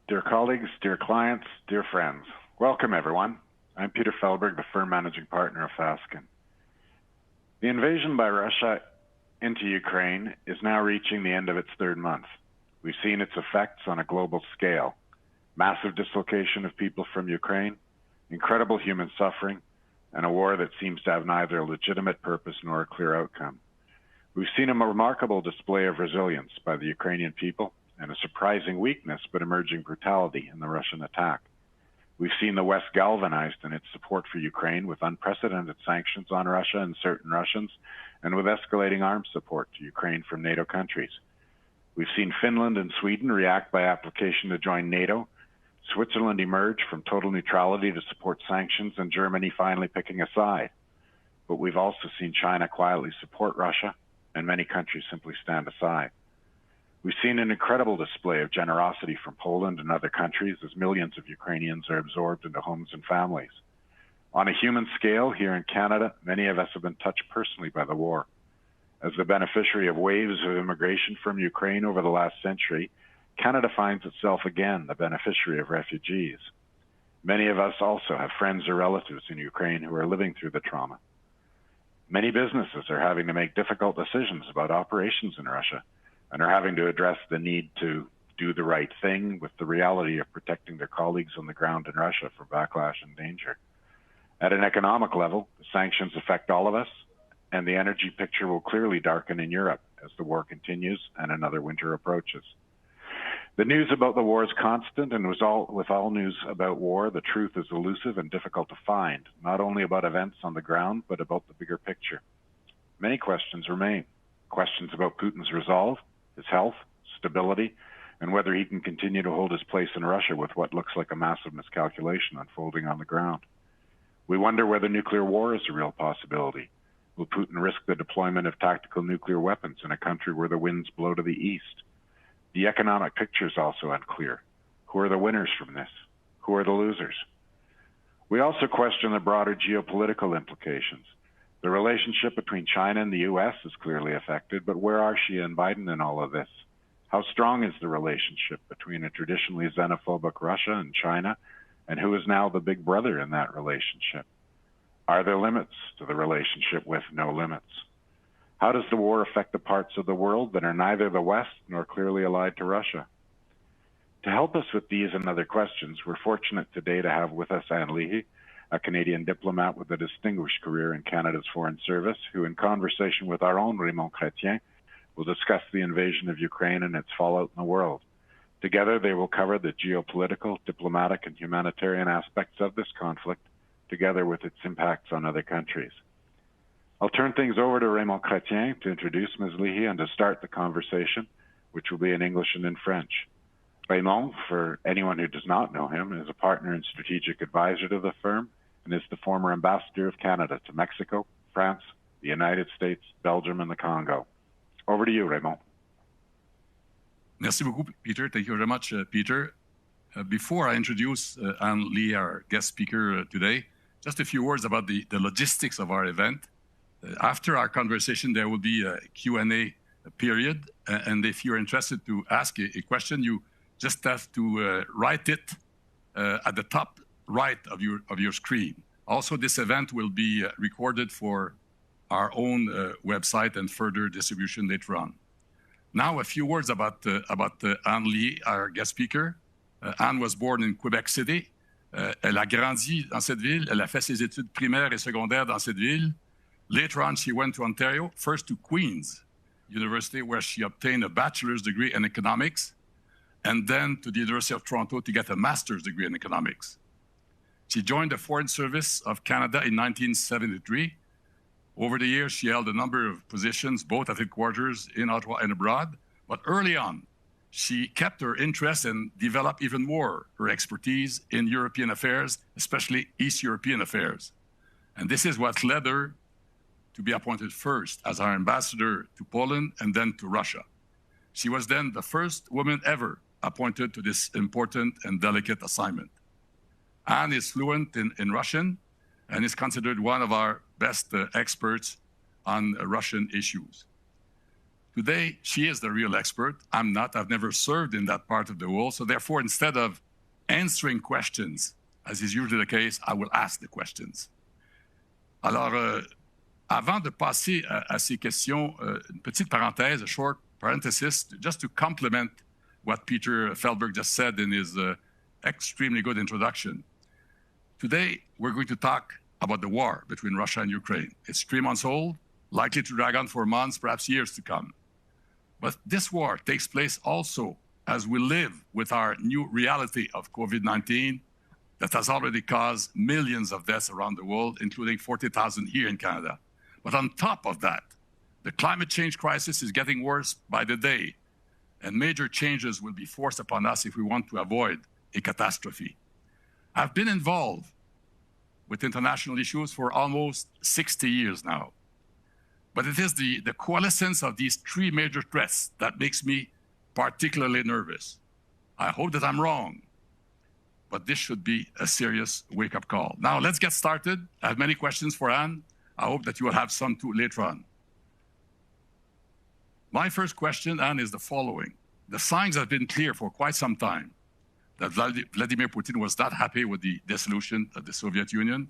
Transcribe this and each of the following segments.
Dear colleagues, dear clients, dear friends, welcome everyone. I'm Peter Felberg, the firm managing partner of Fasken. The invasion by Russia into Ukraine is now reaching the end of its third month. We've seen its effects on a global scale. Massive dislocation of people from Ukraine, incredible human suffering, and a war that seems to have neither a legitimate purpose nor a clear outcome. We've seen a remarkable display of resilience by the Ukrainian people and a surprising weakness but emerging brutality in the Russian attack. We've seen the West galvanized in its support for Ukraine with unprecedented sanctions on Russia and certain Russians, and with escalating arms support to Ukraine from NATO countries. We've seen Finland and Sweden react by application to join NATO, Switzerland emerge from total neutrality to support sanctions, and Germany finally picking a side. But we've also seen China quietly support Russia, and many countries simply stand aside. We've seen an incredible display of generosity from Poland and other countries as millions of Ukrainians are absorbed into homes and families. On a human scale, here in Canada, many of us have been touched personally by the war. As the beneficiary of waves of immigration from Ukraine over the last century, Canada finds itself again the beneficiary of refugees. Many of us also have friends or relatives in Ukraine who are living through the trauma. Many businesses are having to make difficult decisions about operations in Russia, and are having to address the need to do the right thing with the reality of protecting their colleagues on the ground in Russia from backlash and danger. At an economic level, the sanctions affect all of us, and the energy picture will clearly darken in Europe as the war continues and another winter approaches. The news about the war is constant, and with all news about war, the truth is elusive and difficult to find, not only about events on the ground, but about the bigger picture. Many questions remain. Questions about Putin's resolve, his health, stability, and whether he can continue to hold his place in Russia with what looks like a massive miscalculation unfolding on the ground. We wonder whether nuclear war is a real possibility. Will Putin risk the deployment of tactical nuclear weapons in a country where the winds blow to the east? The economic picture is also unclear. Who are the winners from this? Who are the losers? We also question the broader geopolitical implications. The relationship between China and the U.S. is clearly affected, but where are Xi and Biden in all of this? How strong is the relationship between a traditionally xenophobic Russia and China, and who is now the big brother in that relationship? Are there limits to the relationship with no limits? How does the war affect the parts of the world that are neither the West nor clearly allied to Russia? To help us with these and other questions, we're fortunate today to have with us Leahy, a Canadian diplomat with a distinguished career in Canada's Foreign Service, who in conversation with our own Raymond Chrétien will discuss the invasion of Ukraine and its fallout in the world. Together, they will cover the geopolitical, diplomatic, and humanitarian aspects of this conflict, together with its impacts on other countries. I'll turn things over to Raymond Chrétien to introduce Ms. Leahy and to start the conversation, which will be in English and in French. Raymond, for anyone who does not know him, is a partner and strategic advisor to the firm and is the former ambassador of Canada to Mexico, France, the United States, Belgium, and the Congo. Over to you, Raymond. Merci beaucoup, Peter. Thank you very much, Peter. Before I introduce Anne Leahy, our guest speaker today, just a few words about the logistics of our event. After our conversation, there will be a Q&A period, and if you're interested to ask a question, you just have to write it at the top right of your screen. Also, this event will be recorded for our own website and further distribution later on. Now, a few words about Anne Leahy, our guest speaker. Anne was born in Quebec City. Elle a grandi dans cette ville. Elle a fait ses études primaires et secondaires dans cette ville. Later on, she went to Ontario, first to Queen's University, where she obtained a bachelor's degree in economics, and then to the University of Toronto to get a master's degree in economics. She joined the Foreign Service of Canada in 1973. Over the years, she held a number of positions, both at headquarters in Ottawa and abroad. But early on, she kept her interest and developed even more her expertise in European affairs, especially East European affairs. And this is what led her to be appointed first as our ambassador to Poland and then to Russia. She was then the first woman ever appointed to this important and delicate assignment. Anne is fluent in Russian and is considered one of our best experts on Russian issues. Today, she is the real expert. I'm not. I've never served in that part of the world. So therefore, instead of answering questions, as is usually the case, I will ask the questions. Alors, avant de passer à ces questions, une petite parenthèse, a short parenthesis, just to complement what Peter Feldberg just said in his extremely good introduction. Today, we're going to talk about the war between Russia and Ukraine. It's 3 months old, likely to drag on for months, perhaps years to come. But this war takes place also as we live with our new reality of COVID-19 that has already caused millions of deaths around the world, including 40,000 here in Canada. But on top of that, the climate change crisis is getting worse by the day, and major changes will be forced upon us if we want to avoid a catastrophe. I've been involved with international issues for almost 60 years now. But it is the coalescence of these 3 major threats that makes me particularly nervous. I hope that I'm wrong, but this should be a serious wake-up call. Now, let's get started. I have many questions for Anne. I hope that you will have some too later on. My first question, Anne, is the following. The signs have been clear for quite some time that Vladimir Putin was not happy with the dissolution of the Soviet Union,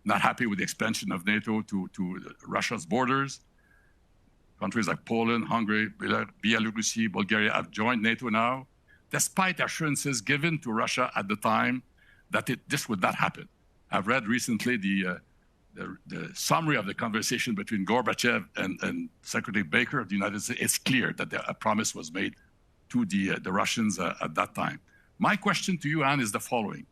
not happy with the expansion of NATO to Russia's borders. Countries like Poland, Hungary, Belarus, Bulgaria have joined NATO now, despite assurances given to Russia at the time that this would not happen. I've read recently the summary of the conversation between Gorbachev and Secretary Baker of the United States. It's clear that a promise was made to the Russians at that time. My question to you, Anne, is the following.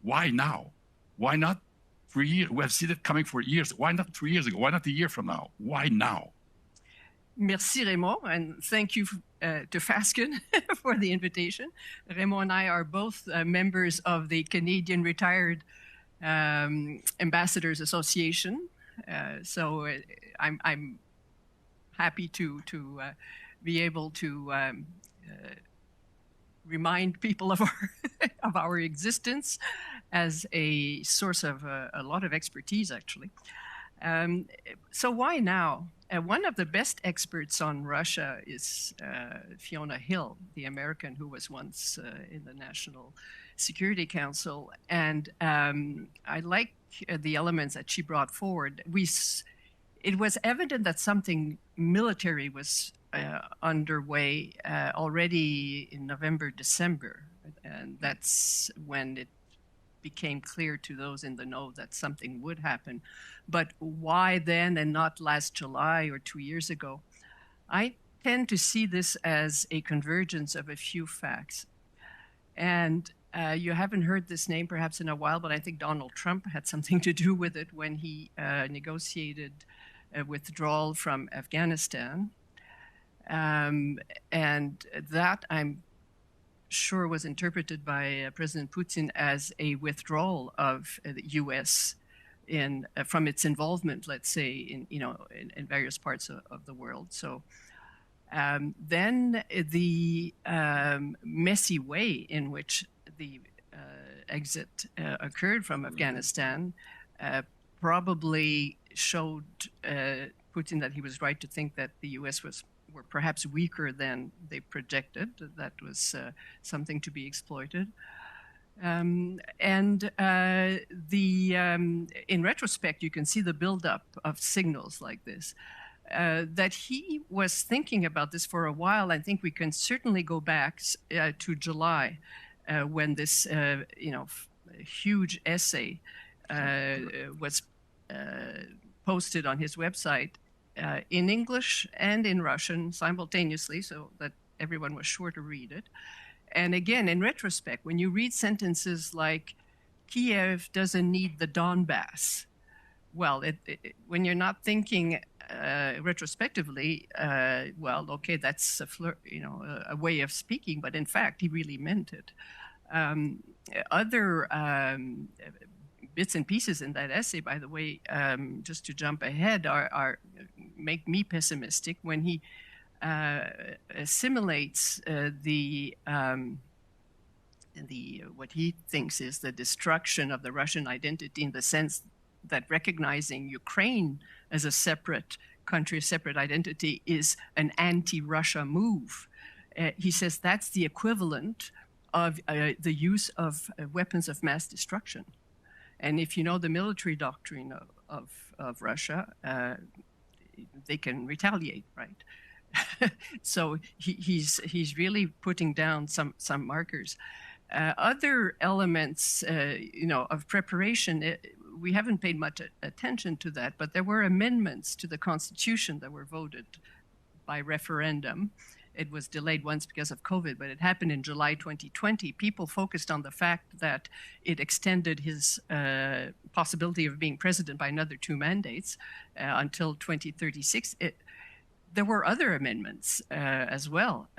Why now? Why not 3 years? We have seen it coming for years. Why not 3 years ago? Why not a year from now? Why now? Merci, Raymond, and thank you to Fasken for the invitation. Raymond and I are both members of the Canadian Retired Ambassadors Association, so I'm happy to be able to remind people of our existence as a source of a lot of expertise, actually. So why now? One of the best experts on Russia is Fiona Hill, the American who was once in the National Security Council. And I like the elements that she brought forward. It was evident that something military was underway already in November, December. And that's when it became clear to those in the know that something would happen. But why then and not last July or 2 years ago? I tend to see this as a convergence of a few facts. And you haven't heard this name perhaps in a while, but I think Donald Trump had something to do with it when he negotiated a withdrawal from Afghanistan. And that, I'm sure, was interpreted by President Putin as a withdrawal of the U.S. From its involvement, let's say, in various parts of the world. So then the messy way in which the exit occurred from Afghanistan probably showed Putin that he was right to think that the U.S. were perhaps weaker than they projected. That was something to be exploited. In retrospect, you can see the buildup of signals like this. That he was thinking about this for a while. I think we can certainly go back to July when this huge essay was posted on his website in English and in Russian simultaneously, so that everyone was sure to read it. And again, in retrospect, when you read sentences like, Kiev doesn't need the Donbass, well, when you're not thinking retrospectively, well, okay, that's a way of speaking, but in fact, he really meant it. Other bits and pieces in that essay, by the way, just to jump ahead, are make me pessimistic when he assimilates what he thinks is the destruction of the Russian identity in the sense that recognizing Ukraine as a separate country, a separate identity, is an anti-Russia move. He says that's the equivalent of the use of weapons of mass destruction. And if you know the military doctrine of Russia, they can retaliate, right? So he's really putting down some markers. Other elements, of preparation, we haven't paid much attention to that, but there were amendments to the Constitution that were voted by referendum. It was delayed once because of COVID, but it happened in July 2020. People focused on the fact that it extended his possibility of being president by another 2 mandates until 2036. There were other amendments as well,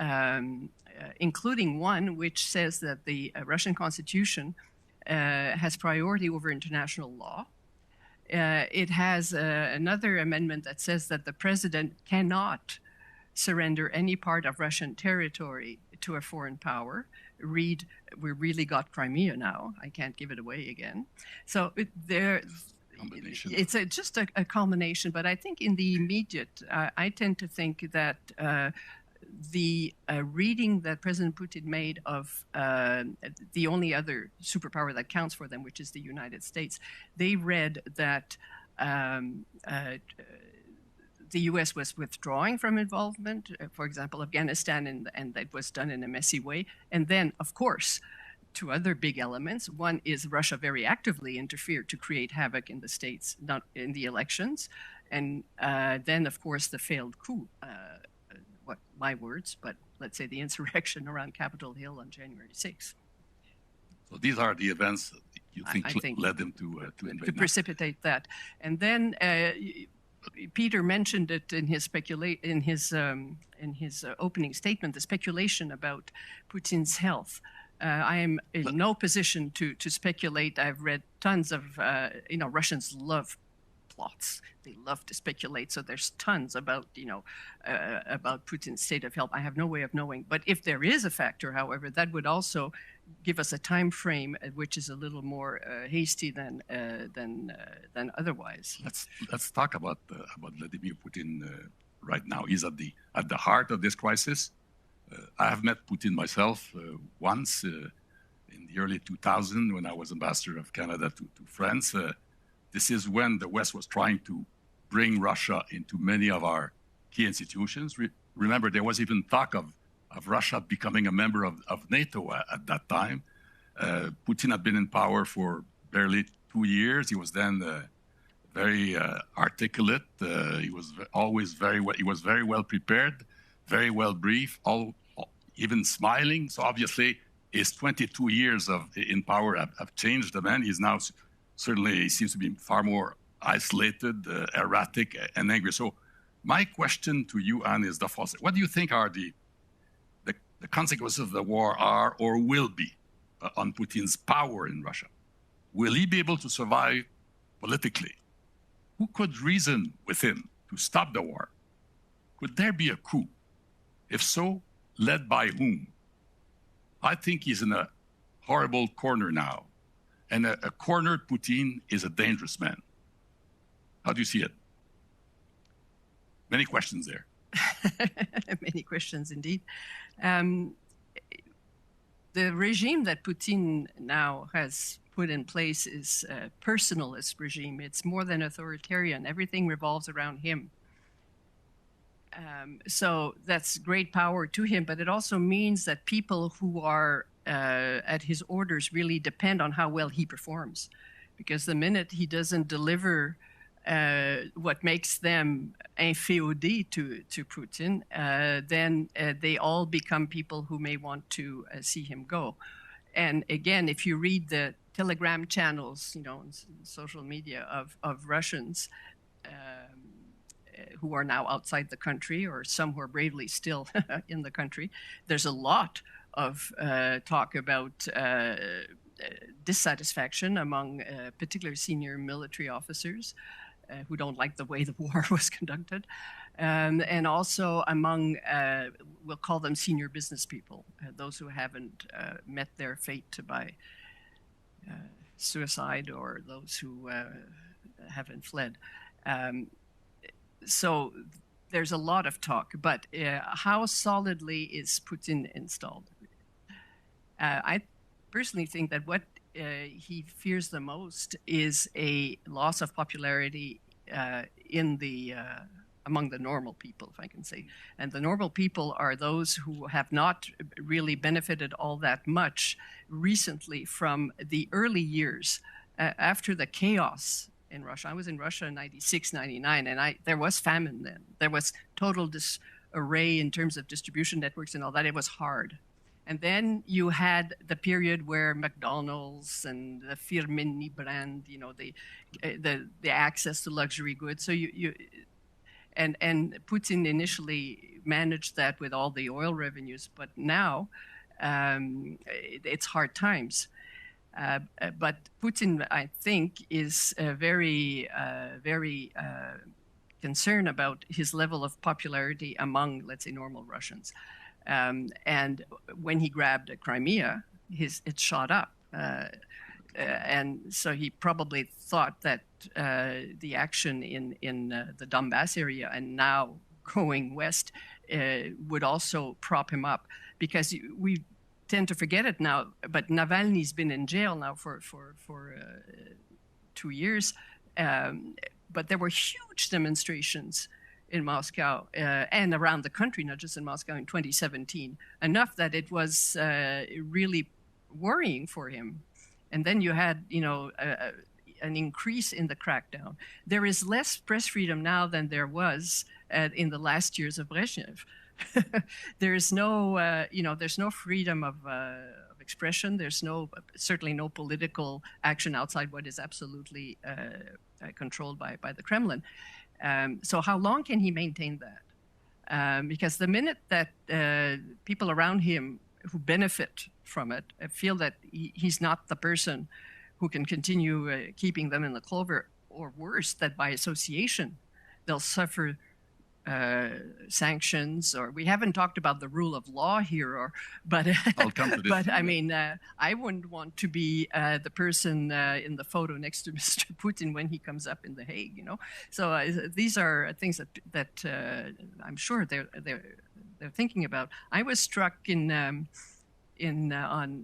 including one which says that the Russian Constitution has priority over international law. It has another amendment that says that the president cannot surrender any part of Russian territory to a foreign power. Read, we really got Crimea now. I can't give it away again. So it's just a culmination. But I think in the immediate, I tend to think that the reading that President Putin made of the only other superpower that counts for them, which is the United States, they read that the U.S. was withdrawing from involvement, for example, Afghanistan, and that was done in a messy way. And then, of course, 2 other big elements. One is Russia very actively interfered to create havoc in the states, not in the elections. And then, of course, the failed coup, my words, but let's say the insurrection around Capitol Hill on January 6th. So these are the events you think led them to invade to precipitate that. And then Peter mentioned it in his opening statement, the speculation about Putin's health. I am in no position to speculate. I've read tons of, Russians love plots. They love to speculate. So there's tons about Putin's state of health. I have no way of knowing. But if there is a factor, however, that would also give us a time frame which is a little more hasty than otherwise. Let's talk about Vladimir Putin right now. He's at the heart of this crisis. I have met Putin myself once in the early 2000s when I was ambassador of Canada to France. This is when the West was trying to bring Russia into many of our key institutions. Remember, there was even talk of Russia becoming a member of NATO at that time. Putin had been in power for barely 2 years. He was then very articulate. He was always very well prepared, very well briefed, even smiling. So obviously, his 22 years in power have changed the man. He's now certainly, he seems to be far more isolated, erratic, and angry. So my question to you, Anne, is the following. What do you think are the consequences of the war are or will be on Putin's power in Russia? Will he be able to survive politically? Who could reason with him to stop the war? Could there be a coup? If so, led by whom? I think he's in a horrible corner now. And a cornered Putin is a dangerous man. How do you see it? Many questions there. Many questions indeed. The regime that Putin now has put in place is a personalist regime. It's more than authoritarian. Everything revolves around him. So that's great power to him, but it also means that people who are at his orders really depend on how well he performs. Because the minute he doesn't deliver what makes them inféodés to Putin, then they all become people who may want to see him go. And again, if you read the Telegram channels, on social media of Russians who are now outside the country, or some who are bravely still in the country, there's a lot of talk about dissatisfaction among particular senior military officers who don't like the way the war was conducted, and also among, we'll call them senior business people, those who haven't met their fate by suicide, or those who haven't fled. so there's a lot of talk, but how solidly is Putin installed? I personally think that what he fears the most is a loss of popularity in the among the normal people, if I can say. And the normal people are those who have not really benefited all that much recently from the early years after the chaos in Russia. I was in Russia in 96, 99, and there was famine then. There was total disarray in terms of distribution networks and all that. It was hard. And then you had the period where McDonald's and the Firmenich brand, you know, the access to luxury goods. So and Putin initially managed that with all the oil revenues, but now it's hard times. But Putin, I think, is very concerned about his level of popularity among, let's say, normal Russians. And when he grabbed Crimea, it shot up. And so he probably thought that the action in the Donbass area and now going west would also prop him up, because we tend to forget it now, but Navalny's been in jail now for 2 years. But there were huge demonstrations in Moscow and around the country, not just in Moscow, in 2017, enough that it was really worrying for him. And then you had, you know, an increase in the crackdown. There is less press freedom now than there was in the last years of Brezhnev. There's no, you know, there's no freedom of expression. There's certainly no political action outside what is absolutely controlled by the Kremlin. So how long can he maintain that? Because the minute that people around him who benefit from it feel that he's not the person who can continue keeping them in the clover, or worse, that by association they'll suffer sanctions, or we haven't talked about the rule of law here, but I'll come to this. But I mean, I wouldn't want to be the person in the photo next to Mr. Putin when he comes up in The Hague, you know. So these are things that I'm sure they're thinking about. I was struck on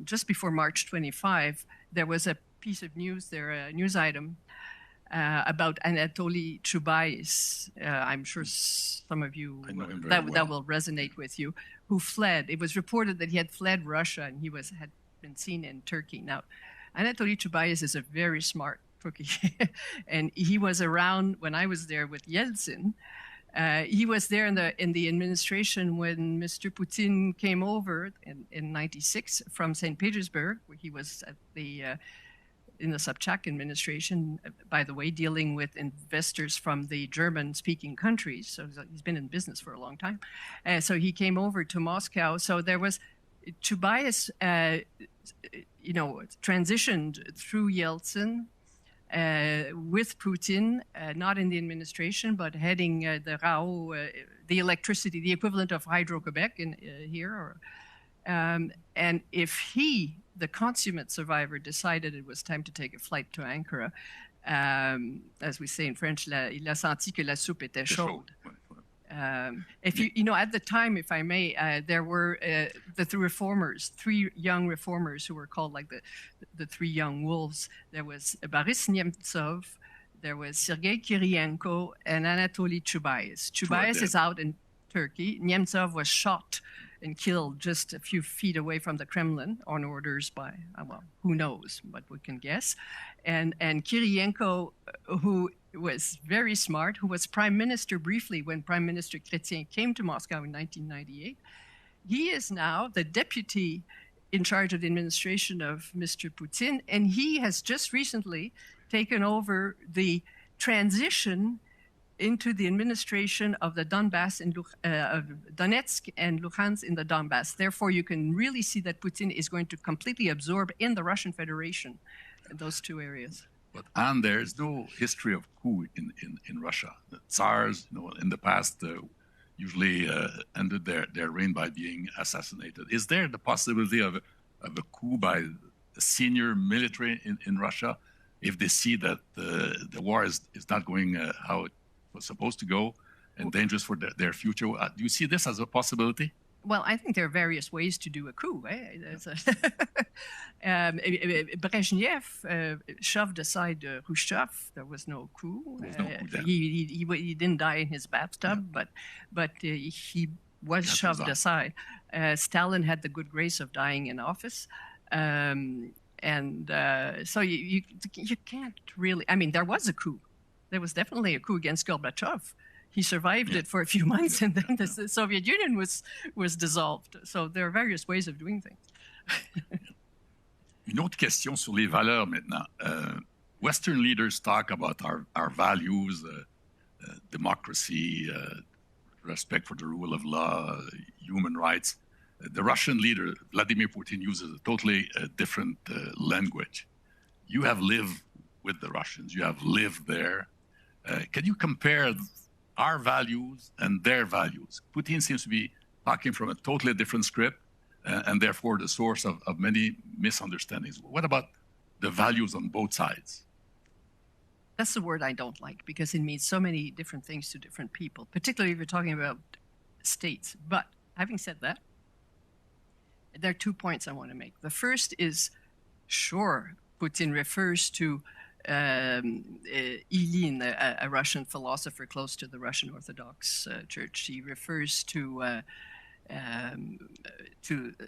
just before March 25, there was a piece of news there, a news item about Anatoly Chubais. I'm sure some of you that will resonate with you, who fled. It was reported that he had fled Russia and had been seen in Turkey. Now, Anatoly Chubais is a very smart cookie, and he was around when I was there with Yeltsin. He was there in the administration when Mr. Putin came over in 96 from St. Petersburg, where he was at in the Sobchak administration, by the way, dealing with investors from the German-speaking countries. So he's been in business for a long time. So he came over to Moscow. So there was Chubais, you know, transitioned through Yeltsin with Putin, not in the administration, but heading the RAO, the electricity, the equivalent of Hydro-Quebec here. And if he, the consummate survivor, decided it was time to take a flight to Ankara, as we say in French, il a senti que la soupe était chaude. If you know, at the time, if I may, there were the three young reformers who were called like the three young wolves. There was Boris Nemtsov, there was Sergei Kirienko, and Anatoly Chubais. Chubais is out in Turkey. Nemtsov was shot and killed just a few feet away from the Kremlin on orders by, well, who knows, but we can guess. And Kirienko, who was very smart, who was prime minister briefly when Prime Minister Chrétien came to Moscow in 1998. He is now the deputy in charge of the administration of Mr. Putin, and he has just recently taken over the transition into the administration of the Donbass and of Donetsk and Luhansk in the Donbass. Therefore, you can really see that Putin is going to completely absorb in the Russian Federation those two areas. And there's no history of coup in Russia. The Tsars, you know, in the past usually ended their reign by being assassinated. Is there the possibility of a coup by the senior military in Russia if they see that the war is not going how it was supposed to go, and dangerous for their future. Do you see this as a possibility? Well, I think there are various ways to do a coup. Brezhnev shoved aside Khrushchev. There was no coup. He didn't die in his bathtub, but he was shoved aside. Stalin had the good grace of dying in office. So you can't really... I mean, there was a coup. There was definitely a coup against Gorbachev. He survived it for a few months, and then the Soviet Union was dissolved. So there are various ways of doing things. Une autre question sur les valeurs maintenant. Western leaders talk about our values, democracy, respect for the rule of law, human rights. The Russian leader, Vladimir Putin, uses a totally different language. You have lived with the Russians. You have lived there. Can you compare our values and their values? Putin seems to be talking from a totally different script, and therefore the source of many misunderstandings. What about the values on both sides? That's the word I don't like, because it means so many different things to different people, particularly if you're talking about states. But having said that, there are 2 points I want to make. The first is, sure, Putin refers to Leahy, a Russian philosopher close to the Russian Orthodox Church. He refers to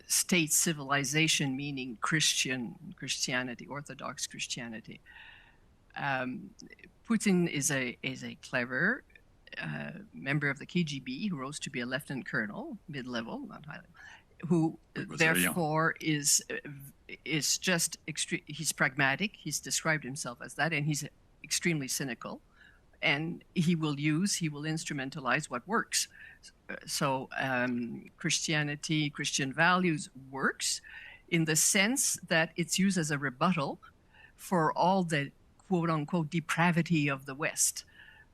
state civilization, meaning Christianity, Orthodox Christianity. Putin is a clever member of the KGB who rose to be a lieutenant colonel, mid-level, not high level, who therefore is just he's pragmatic. He's described himself as that, and he's extremely cynical, and he will instrumentalize what works. So Christianity, Christian values works in the sense that it's used as a rebuttal for all the quote-unquote depravity of the West.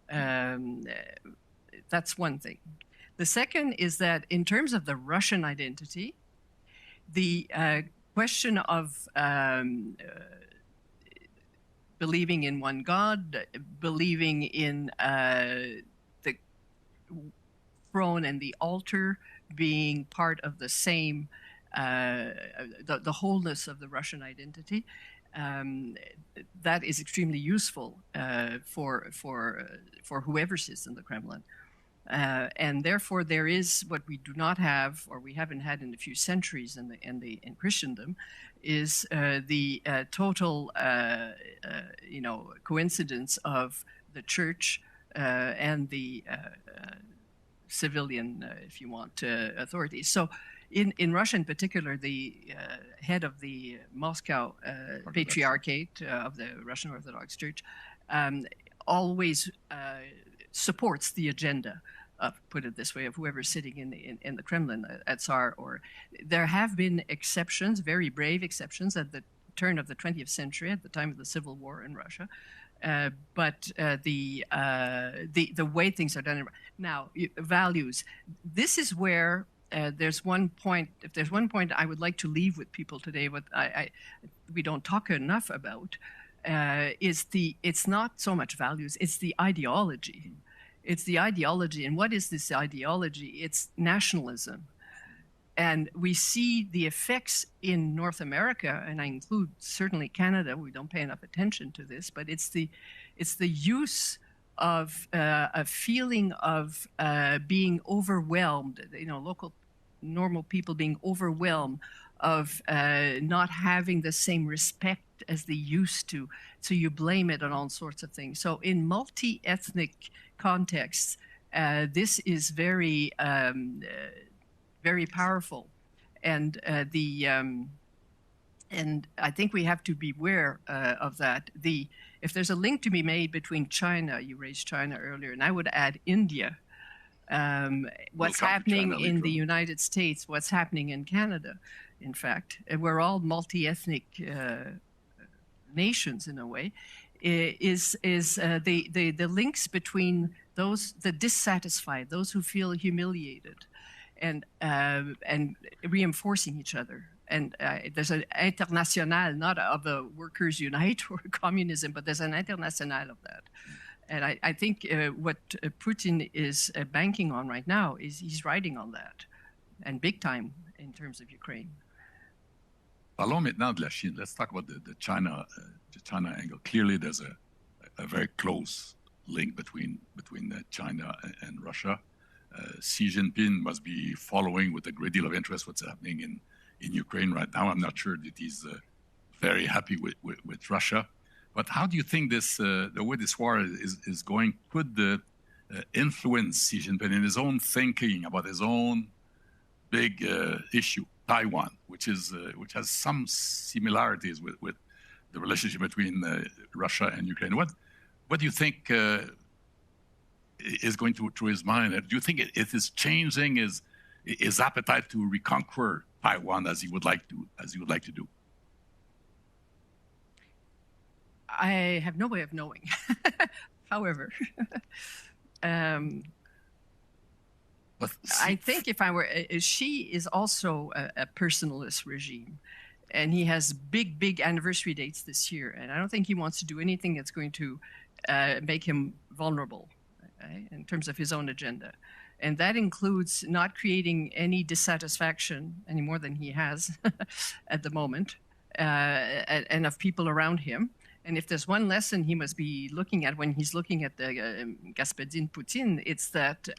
That's one thing. The second is that in terms of the Russian identity, the question of believing in one God, believing in the throne and the altar being part of the same, the wholeness of the Russian identity, that is extremely useful for whoever sits in the Kremlin. And therefore, there is what we do not have, or we haven't had in a few centuries in Christendom, is the total, coincidence of the church and the civilian, if you want, authorities. So, in Russia, in particular, the head of the Moscow Patriarchate of the Russian Orthodox Church always supports the agenda, put it this way, of whoever's sitting in the Kremlin, a Tsar. Or there have been exceptions, very brave exceptions, at the turn of the 20th century, at the time of the Civil War in Russia. But the way things are done now, values. This is where there's one point. If there's one point I would like to leave with people today, what we don't talk enough about, it's not so much values, it's the ideology. It's the ideology. And what is this ideology? It's nationalism. And we see the effects in North America, and I include certainly Canada. We don't pay enough attention to this, but it's the use of a feeling of being overwhelmed, local normal people being overwhelmed, of not having the same respect as they used to. So you blame it on all sorts of things. So in multi-ethnic contexts, this is very, very powerful. And and I think we have to beware of that. If there's a link to be made between China, you raised China earlier, and I would add India, what's happening in the United States, what's happening in Canada, in fact, we're all multi-ethnic nations in a way, is the links between those, the dissatisfied, those who feel humiliated, and reinforcing each other. And there's an international, not of the workers unite or communism, but there's an international of that. And I think what Putin is banking on right now is he's riding on that, and big time in terms of Ukraine. Parlons maintenant de la Chine. Let's talk about the China angle. Clearly, there's a very close link between China and Russia. Xi Jinping must be following with a great deal of interest what's happening in Ukraine right now. I'm not sure that he's very happy with Russia. But how do you think the way this war is going could influence Xi Jinping in his own thinking about his own big issue, Taiwan, which has some similarities with the relationship between Russia and Ukraine? What do you think is going through his mind? Do you think it is changing his appetite to reconquer Taiwan as he would like to do? I have no way of knowing. However, I think if I were, Xi is also a personalist regime, and he has big anniversary dates this year, and I don't think he wants to do anything that's going to make him vulnerable, right, in terms of his own agenda. And that includes not creating any dissatisfaction any more than he has at the moment, and of people around him. And if there's one lesson he must be looking at when he's looking at the Господин Putin, it's that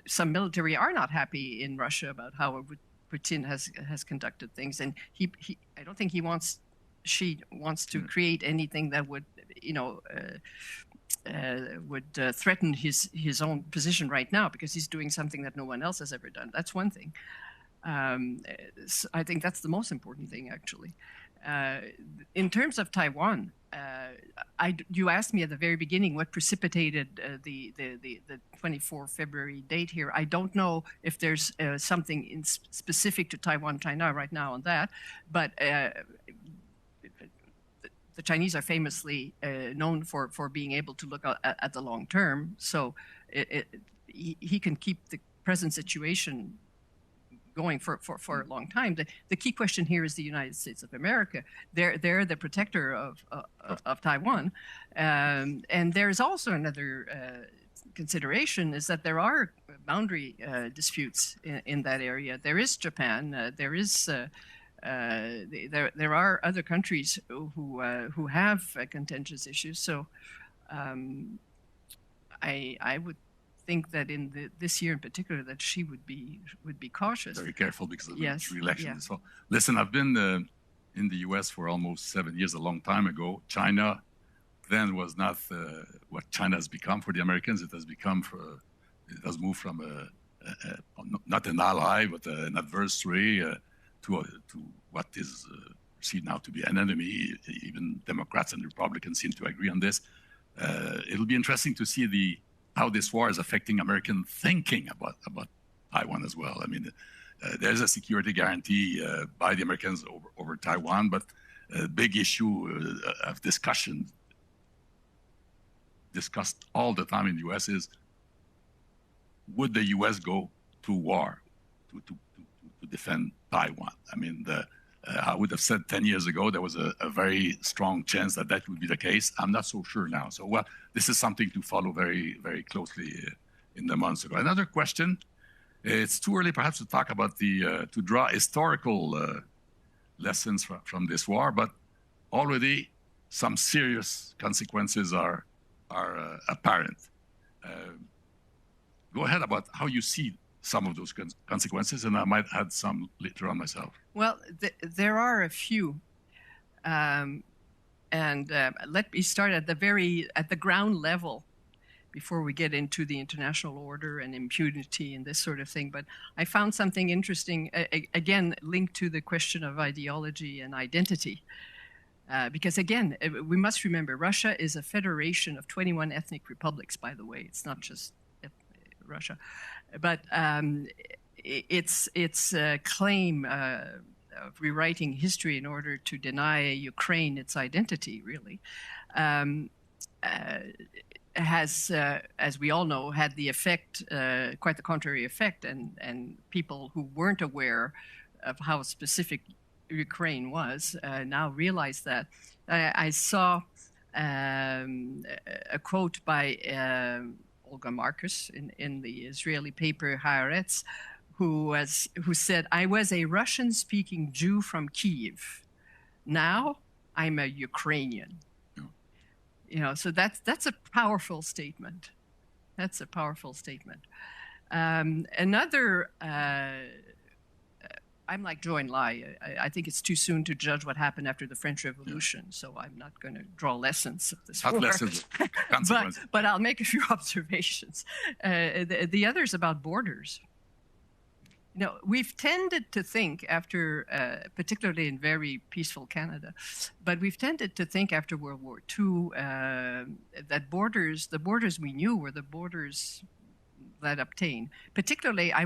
some military are not happy in Russia about how Putin has conducted things, and I don't think Xi wants to create anything that would threaten his own position right now, because he's doing something that no one else has ever done. That's one thing. So I think that's the most important thing, actually. In terms of Taiwan, you asked me at the very beginning what precipitated the 24 February date here. I don't know if there's something specific to Taiwan, China right now on that, but the Chinese are famously known for being able to look at the long term. So he can keep the present situation going for a long time. The key question here is the United States of America. They're the protector of Taiwan, and there's also another consideration is that there are boundary disputes in that area. There is Japan. There is. There are other countries who have contentious issues. So I would think that in this year in particular that she would be cautious. Very careful because of the election. Yeah. So listen, I've been in the U.S. for almost 7 years, a long time ago. China then was not what China has become for the Americans. It has moved from not an ally but an adversary to what is perceived now to be an enemy. Even Democrats and Republicans seem to agree on this. It'll be interesting to see how this war is affecting American thinking about Taiwan as well. I mean, there's a security guarantee by the Americans over Taiwan, but a big issue of discussed all the time in the U.S. is, would the U.S. go to war to defend Taiwan? I mean, I would have said 10 years ago there was a very strong chance that would be the case. I'm not so sure now. So, well, this is something to follow very, very closely in the months ago. Another question, it's too early perhaps to talk about to draw historical lessons from this war, but already some serious consequences are apparent. Go ahead about how you see some of those consequences, and I might add some later on myself. Well, there are a few, and let me start at the ground level before we get into the international order and impunity and this sort of thing. But I found something interesting, again, linked to the question of ideology and identity. Because again, we must remember, Russia is a federation of 21 ethnic republics, by the way. It's not just Russia. But its claim of rewriting history in order to deny Ukraine its identity, really, has, as we all know, had the effect, quite the contrary effect, and people who weren't aware of how specific Ukraine was now realize that. I saw a quote by Olga Marcus in the Israeli paper Haaretz, who said, "I was a Russian-speaking Jew from Kyiv. Now I'm a Ukrainian." So that's a powerful statement. That's a powerful statement. Another, I'm like Joy and Leahy. I think it's too soon to judge what happened after the French Revolution, so I'm not going to draw lessons of this war. Lessons, but I'll make a few observations. The other is about borders. We've tended to think after, particularly in very peaceful Canada, but we've tended to think after World War II that the borders we knew were the borders that obtain. Particularly, I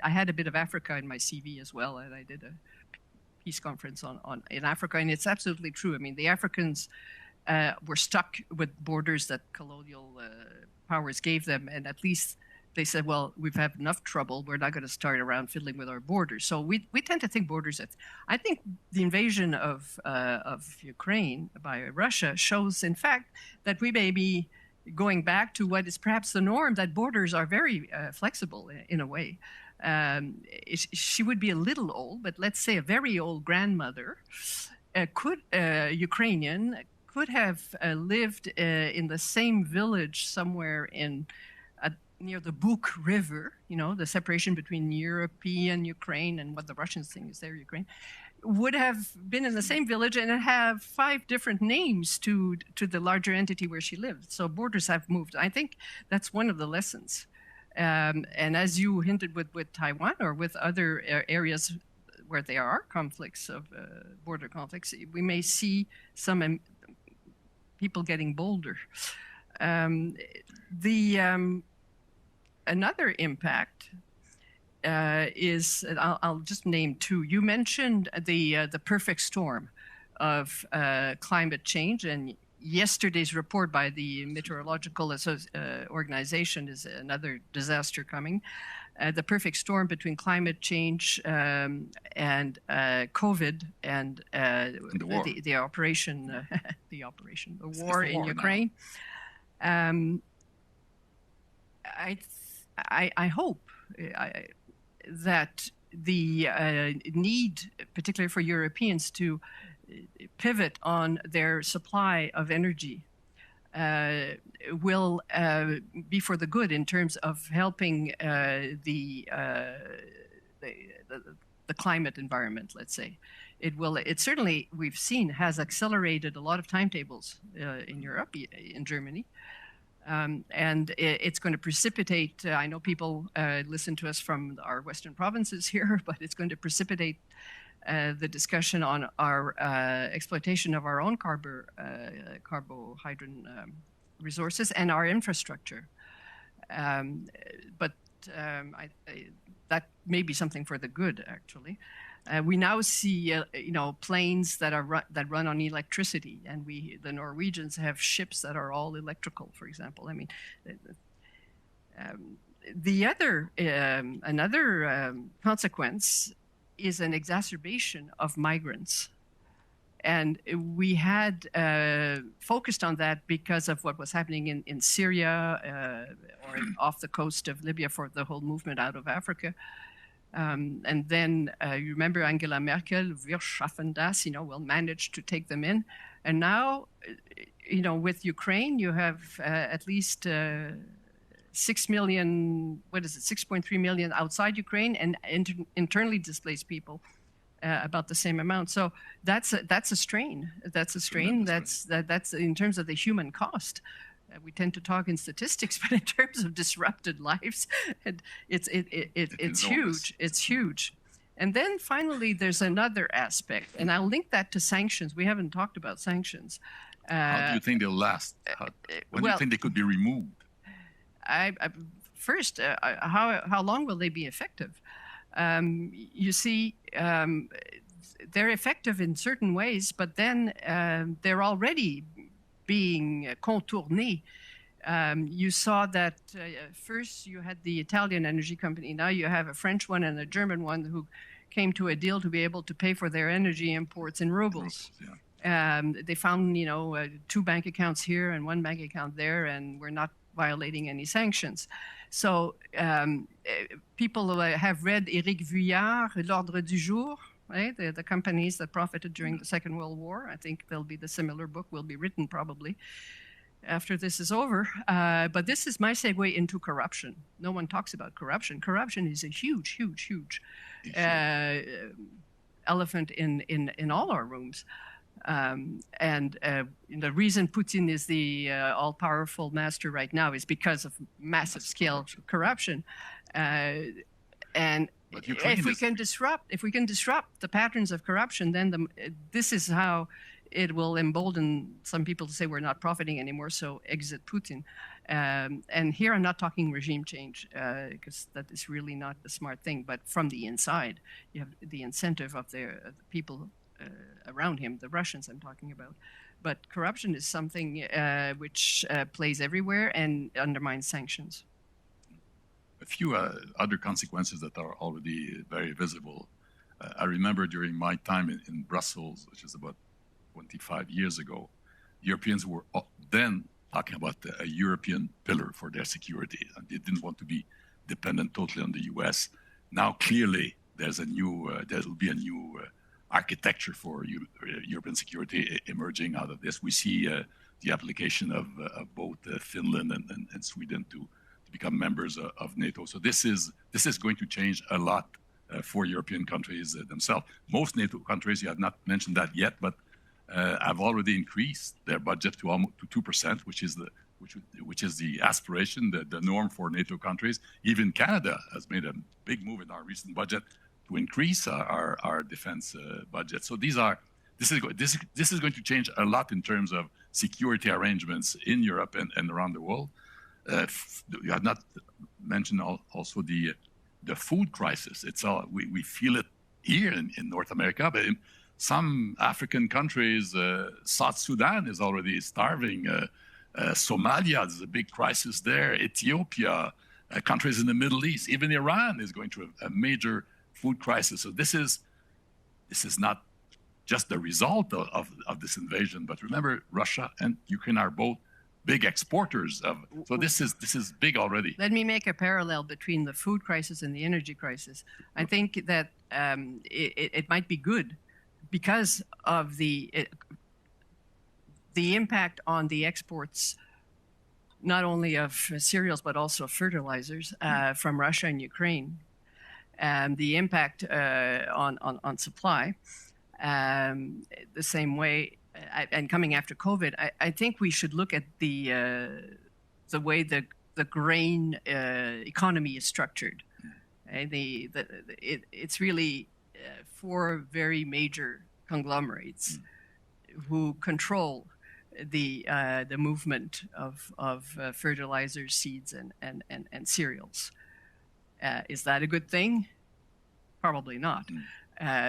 had a bit of Africa in my CV as well, and I did a peace conference in Africa, and it's absolutely true. I mean, the Africans were stuck with borders that colonial powers gave them, and at least they said, well, we've had enough trouble. We're not going to start around fiddling with our borders. So we tend to think borders. I think the invasion of Ukraine by Russia shows, in fact, that we may be going back to what is perhaps the norm, that borders are very flexible in a way. She would be a little old, but let's say a very old grandmother, Ukrainian, could have lived in the same village somewhere near the Buk River, the separation between European Ukraine and what the Russians think is their Ukraine, would have been in the same village and have 5 different names to the larger entity where she lived. So borders have moved. I think that's one of the lessons. And as you hinted with Taiwan or with other areas where there are conflicts of border conflicts, we may see some people getting bolder. Another impact is, I'll just name 2. You mentioned the perfect storm of climate change, and yesterday's report by the Meteorological Organization is another disaster coming. The perfect storm between climate change and COVID and the war, the war in Ukraine. I hope that the need, particularly for Europeans, to pivot on their supply of energy will be for the good in terms of helping the climate environment, let's say. It certainly, we've seen, has accelerated a lot of timetables in Europe, in Germany. And it's going to precipitate, I know people listen to us from our Western provinces here, but it's going to precipitate the discussion on our exploitation of our own carbohydrate resources and our infrastructure. But that may be something for the good, actually. We now see, planes that run on electricity, and the Norwegians have ships that are all electrical, for example. I mean, another consequence is an exacerbation of migrants, and we had focused on that because of what was happening in Syria or off the coast of Libya for the whole movement out of Africa. And then you remember Angela Merkel, wir schaffen das, we'll manage to take them in. And now, with Ukraine, you have at least 6 million, 6.3 million outside Ukraine, and internally displaced people, about the same amount. So that's a strain. That's a strain. That's in terms of the human cost. We tend to talk in statistics, but in terms of disrupted lives, it's huge. It's huge. And then finally, there's another aspect, and I'll link that to sanctions. We haven't talked about sanctions. How do you think they'll last? When do you think they could be removed? First, how long will they be effective? You see, they're effective in certain ways, but then they're already being contourné. You saw that first you had the Italian energy company, now you have a French one and a German one who came to a deal to be able to pay for their energy imports in rubles. They found, 2 bank accounts here and 1 bank account there, and we're not violating any sanctions. So people have read Éric Vuillard, L'Ordre du Jour, right? The companies that profited during the Second World War. I think the similar book will be written probably after this is over. But this is my segue into corruption. No one talks about corruption. Corruption is a huge, huge, huge elephant in all our rooms. And the reason Putin is the all-powerful master right now is because of massive scale corruption. And if we can disrupt the patterns of corruption, then this is how it will embolden some people to say we're not profiting anymore, so exit Putin. And here I'm not talking regime change, because that is really not the smart thing, but from the inside, you have the incentive of the people around him, the Russians I'm talking about. But corruption is something which plays everywhere and undermines sanctions. A few other consequences that are already very visible. I remember during my time in Brussels, which is about 25 years ago, Europeans were then talking about a European pillar for their security, and they didn't want to be dependent totally on the US. Now, clearly, there will be a new architecture for European security emerging out of this. We see the application of both Finland and Sweden to become members of NATO. So this is going to change a lot for European countries themselves. Most NATO countries, you have not mentioned that yet, but have already increased their budget to almost 2%, which is the aspiration, the norm for NATO countries. Even Canada has made a big move in our recent budget to increase our defense budget. So this is going to change a lot in terms of security arrangements in Europe and around the world. You have not mentioned also the food crisis. We feel it here in North America, but in some African countries, South Sudan is already starving. Somalia is a big crisis there. Ethiopia, countries in the Middle East, even Iran is going through a major food crisis. So this is not just the result of this invasion, but remember, Russia and Ukraine are both big exporters of. So this is big already. Let me make a parallel between the food crisis and the energy crisis. I think that it might be good because of the impact on the exports, not only of cereals but also fertilizers from Russia and Ukraine, and the impact on supply. The same way. And coming after COVID, I think we should look at the way the grain economy is structured. It's really 4 very major conglomerates who control the movement of fertilizers, seeds, and cereals. Is that a good thing? Probably not.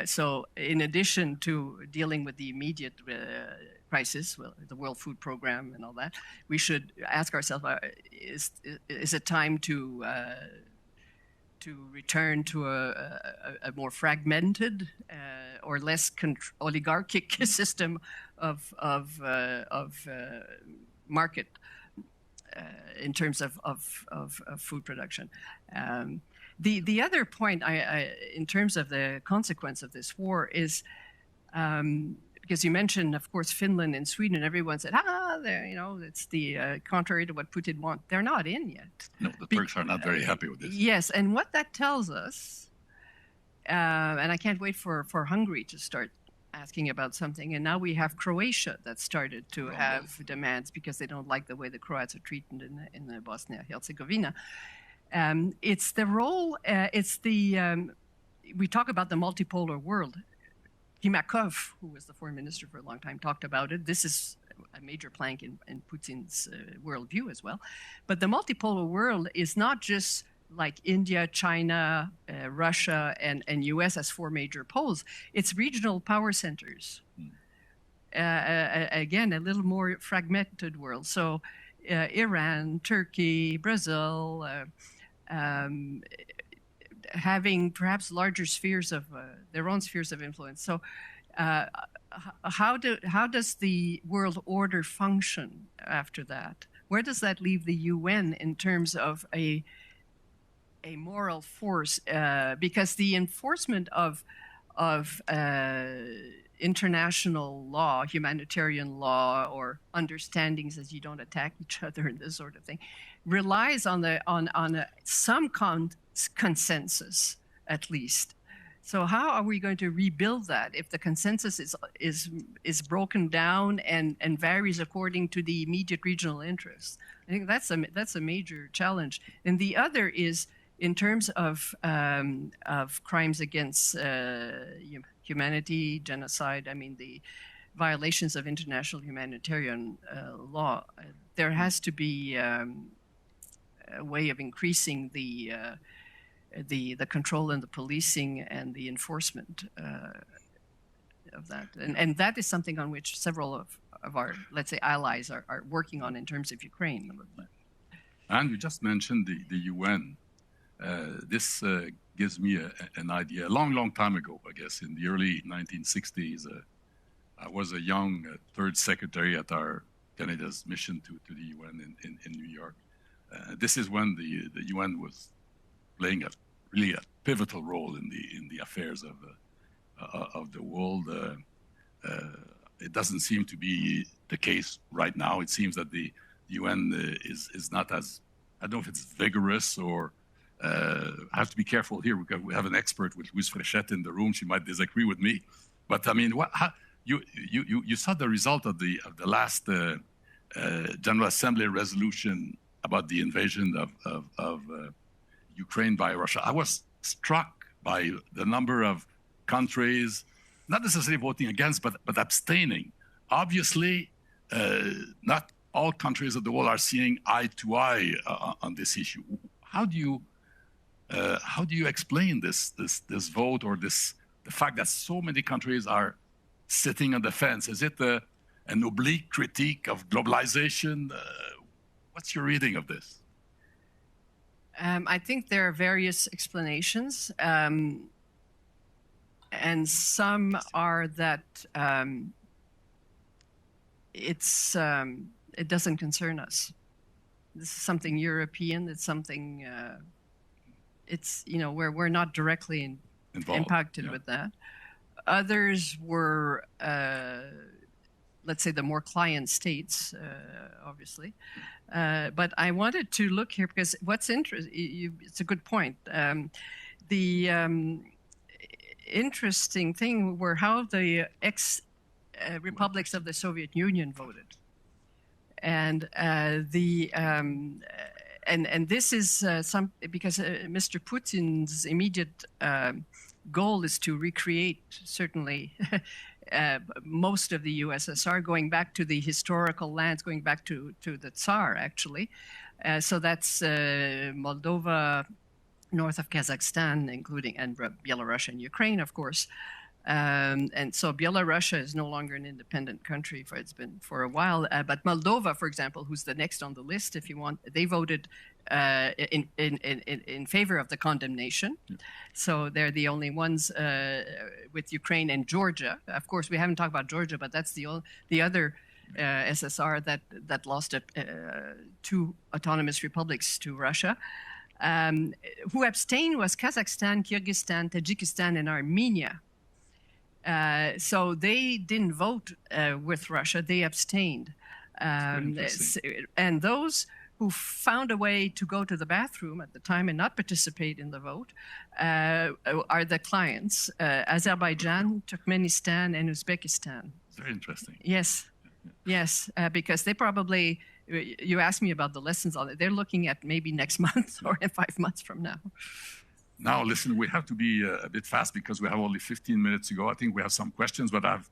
So in addition to dealing with the immediate crisis, the World Food Program and all that, we should ask ourselves, is it time to return to a more fragmented or less oligarchic system of market in terms of food production? The other point, in terms of the consequence of this war, is because you mentioned, of course, Finland and Sweden. Everyone said, it's the contrary to what Putin wants. They're not in yet. No, the Turks are not very happy with this. Yes, and what that tells us, and I can't wait for Hungary to start asking about something. And now we have Croatia that started to have demands because they don't like the way the Croats are treated in the Bosnia-Herzegovina. It's the role, we talk about the multipolar world. Timakov, who was the foreign minister for a long time, talked about it. This is a major plank in Putin's worldview as well. But the multipolar world is not just like India, China, Russia, and US as 4 major poles. It's regional power centers. Again, a little more fragmented world. So Iran, Turkey, Brazil, having perhaps larger spheres of their own spheres of influence. So how does the world order function after that? Where does that leave the UN in terms of a moral force? Because the enforcement of international law, humanitarian law, or understandings as you don't attack each other and this sort of thing, relies on some consensus at least. So how are we going to rebuild that if the consensus is broken down and varies according to the immediate regional interests? I think that's a major challenge. And the other is in terms of crimes against humanity, genocide. I mean, the violations of international humanitarian law. There has to be a way of increasing the control and the policing and the enforcement of that. And that is something on which several of our, let's say, allies are working on in terms of Ukraine. And you just mentioned the UN. This gives me an idea. A long time ago, I guess, in the early 1960s, I was a young third secretary at our Canada's mission to the UN in New York. This is when the UN was playing really a pivotal role in the affairs of the world. It doesn't seem to be the case right now. It seems that the UN is not as, I don't know if it's vigorous or. I have to be careful here because we have an expert with Louise Fréchette in the room. She might disagree with me, but I mean, you saw the result of the last General Assembly resolution about the invasion of Ukraine by Russia. I was struck by the number of countries, not necessarily voting against, but abstaining. Obviously, not all countries of the world are seeing eye to eye on this issue. How do you explain this vote or the fact that so many countries are sitting on the fence? Is it an oblique critique of globalization? What's your reading of this? I think there are various explanations, and some are that it doesn't concern us. This is something European. It's something. It's where we're not directly impacted with that. Others were, let's say, the more client states, obviously. But I wanted to look here because what's interesting. It's a good point. The interesting thing were how the ex-republics of the Soviet Union voted, and And this is because Mr. Putin's immediate goal is to recreate, certainly, most of the USSR, going back to the historical lands, going back to the Tsar, actually. So that's Moldova, north of Kazakhstan, including and Belarus and Ukraine, of course. And so Belarus is no longer an independent country. It's been for a while. But Moldova, for example, who's the next on the list, if you want, they voted in favor of the condemnation. Yeah. So they're the only ones with Ukraine and Georgia. Of course, we haven't talked about Georgia, but that's the other SSR that lost two autonomous republics to Russia. Who abstained was Kazakhstan, Kyrgyzstan, Tajikistan, and Armenia. So they didn't vote with Russia; they abstained. And those who found a way to go to the bathroom at the time and not participate in the vote are the clients: Azerbaijan, Turkmenistan, and Uzbekistan. Very interesting. Yes, yes, because they probably. You asked me about the lessons on it. They're looking at maybe next month or in 5 months from now. Now, listen, we have to be a bit fast because we have only 15 minutes to go. I think we have some questions, but I have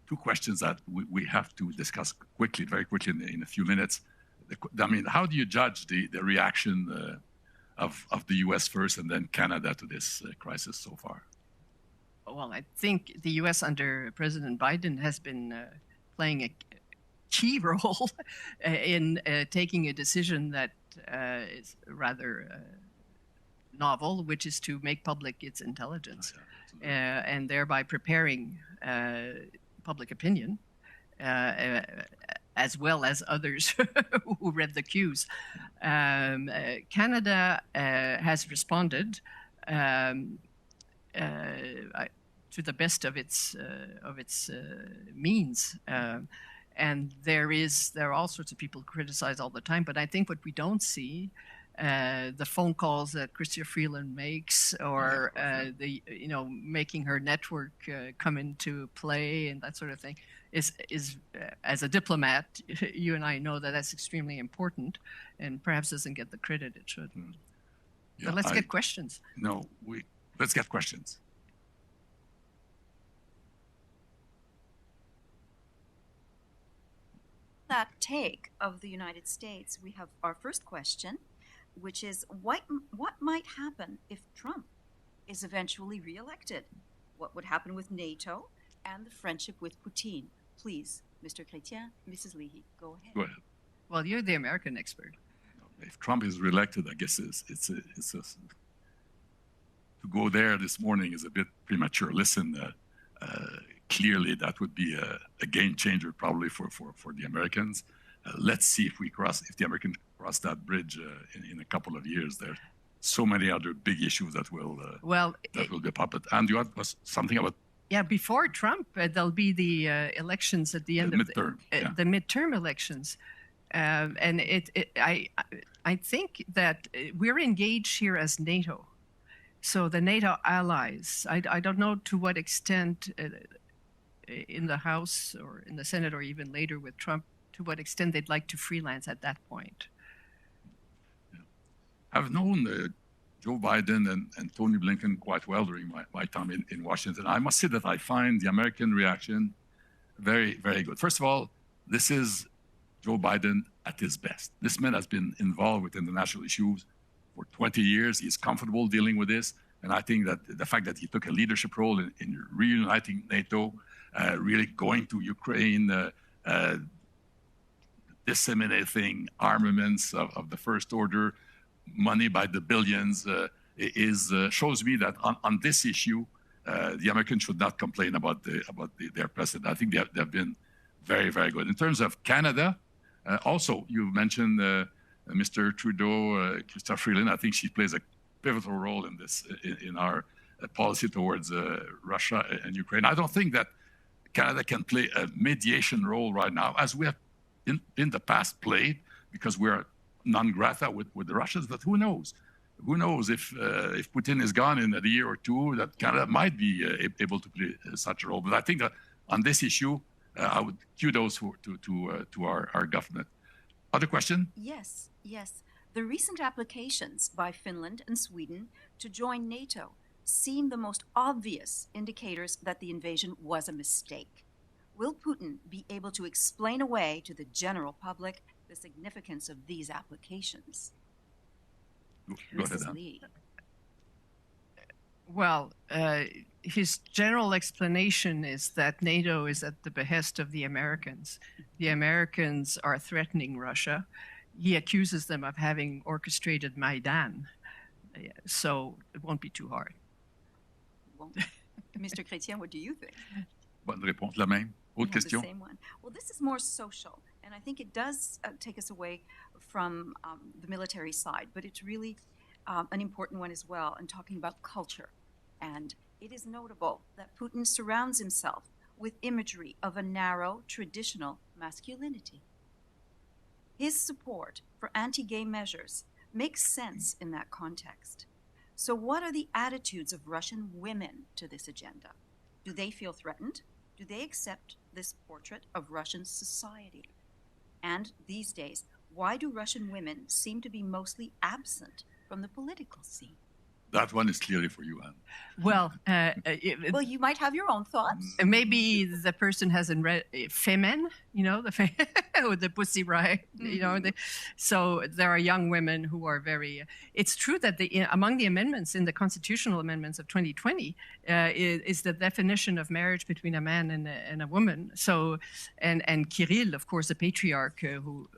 two questions that we have to discuss quickly, very quickly in a few minutes. I mean, how do you judge the reaction of the U.S. first and then Canada to this crisis so far? Well, I think the U.S. under President Biden has been playing a key role in taking a decision that is rather novel, which is to make public its intelligence, and thereby preparing public opinion, as well as others who read the cues. Canada has responded to the best of its means. And there are all sorts of people who criticize all the time, but I think what we don't see, the phone calls that Chrystia Freeland makes, or making her network come into play and that sort of thing, is as a diplomat, you and I know that that's extremely important, and perhaps doesn't get the credit it should. Yeah, but let's get questions. No, let's get questions. That take of the United States, we have our first question, which is what might happen if Trump is eventually reelected? What would happen with NATO and the friendship with Putin? Please, Mr. Chrétien, Mrs. Leahy, go ahead. Go ahead. Well, you're the American expert. If Trump is reelected, I guess to go there this morning is a bit premature. Listen, clearly that would be a game changer probably for the Americans. Let's see if the Americans cross that bridge in a couple of years. There are so many other big issues that will get up. And you had something about... Yeah, before Trump, there'll be the elections at the end of the midterm elections. And I think that we're engaged here as NATO. So the NATO allies, I don't know to what extent in the House or in the Senate or even later with Trump, to what extent they'd like to freelance at that point. Yeah. I've known Joe Biden and Tony Blinken quite well during my time in Washington. I must say that I find the American reaction very, very good. First of all, this is Joe Biden at his best. This man has been involved with international issues for 20 years. He's comfortable dealing with this. And I think that the fact that he took a leadership role in reuniting NATO, really going to Ukraine, disseminating armaments of the first order, money by the billions, shows me that on this issue, the Americans should not complain about their president. I think they've been very, very good. In terms of Canada, also, you mentioned Mr. Trudeau, Chrystia Freeland. I think she plays a pivotal role in this, in our policy towards Russia and Ukraine. I don't think that Canada can play a mediation role right now, as we have in the past played, because we're non grata with the Russians. But who knows? Who knows if Putin is gone in a year or two, that Canada might be able to play such a role. But I think that on this issue, I would kudos to our government. Other question? Yes. The recent applications by Finland and Sweden to join NATO seem the most obvious indicators that the invasion was a mistake. Will Putin be able to explain away to the general public the significance of these applications? Go ahead, Mrs. Lee. Well, his general explanation is that NATO is at the behest of the Americans. The Americans are threatening Russia. He accuses them of having orchestrated Maidan. So it won't be too hard. Mr. Chrétien, what do you think? Bonne réponse, la même. Autre question? The same one. Well, this is more social, and I think it does take us away from the military side, but it's really an important one as well, and talking about culture. And it is notable that Putin surrounds himself with imagery of a narrow, traditional masculinity. His support for anti-gay measures makes sense in that context. So what are the attitudes of Russian women to this agenda? Do they feel threatened? Do they accept this portrait of Russian society? And these days, why do Russian women seem to be mostly absent from the political scene? That one is clearly for you, Anne. Well, well, you might have your own thoughts. Maybe the person hasn't read Femen, with the Pussy Riot, so there are young women who are very. It's true that among the amendments in the constitutional amendments of 2020 is the definition of marriage between a man and a woman. So, and Kirill, of course, the patriarch who